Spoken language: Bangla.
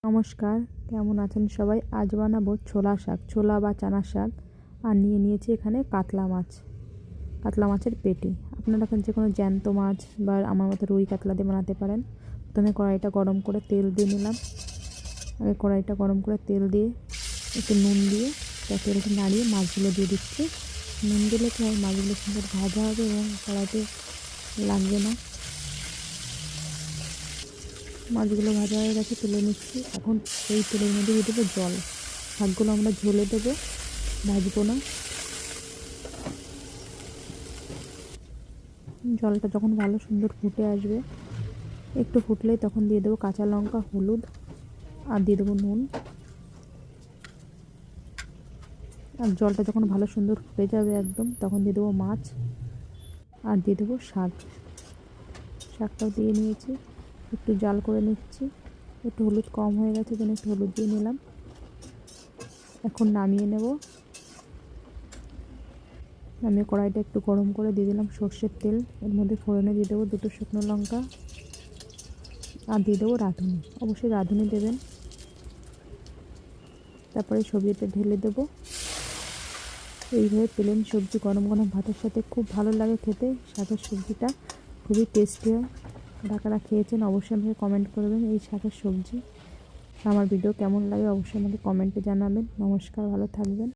নমস্কার, কেমন আছেন সবাই? আজ বানাবো ছোলা শাক, ছোলা বা চানা শাক। আর নিয়েছি এখানে কাতলা মাছ, কাতলা মাছের পেটি। আপনারা যে কোনো জ্যান্ত মাছ বা আমার মতো রুই কাতলা দিয়ে বানাতে পারেন। প্রথমে কড়াইটা গরম করে তেল দিয়ে নিলাম। আগে কড়াইটা গরম করে তেল দিয়ে একটু নুন দিয়ে তেলটা নাড়িয়ে মাছগুলো দিয়ে দিচ্ছি। নুন দিলে কি হয়, মাছগুলো সুন্দর ভাজা হবে এবং কড়াইতে লাগবে না। মাছগুলো ভাজা হয়ে গেছে, তুলে নিচ্ছি। এখন এই তেলের মধ্যে দিয়ে দেবো জল। শাকগুলো আমরা ঝোলে দেবো, ভাজবো না। জলটা যখন ভালো সুন্দর ফুটে আসবে, একটু ফুটলেই তখন দিয়ে দেবো কাঁচা লঙ্কা, হলুদ আর দিয়ে দেবো নুন। আর জলটা যখন ভালো সুন্দর ফুটে যাবে একদম, তখন দিয়ে দেবো মাছ আর দিয়ে দেবো শাক। শাকটাও দিয়ে নিয়েছি, একটু জাল করে নিচ্ছি। একটু হলুদ কম হয়ে গেছে, যেন একটু হলুদ দিয়ে নিলাম। এখন নামিয়ে নেব। আমি কড়াইটা একটু গরম করে দিয়ে দিলাম সর্ষের তেল। এর মধ্যে ফোড়নে দিয়ে দেবো 2টো শুকনো লঙ্কা আর দিয়ে দেবো রাঁধুনি। অবশ্যই রাঁধুনি দেবেন। তারপরে সবজিটা ঢেলে দেবো। এইভাবে প্লেন সবজি গরম গরম ভাতের সাথে খুব ভালো লাগে খেতে। শাকের সবজিটা খুবই টেস্টি হয়। কারা কারা খেয়েছেন অবশ্যই আমাকে কমেন্ট করবেন এই শাকের সবজি। আমার ভিডিও কেমন লাগে অবশ্যই আমাকে কমেন্টে জানাবেন। নমস্কার, ভালো থাকবেন।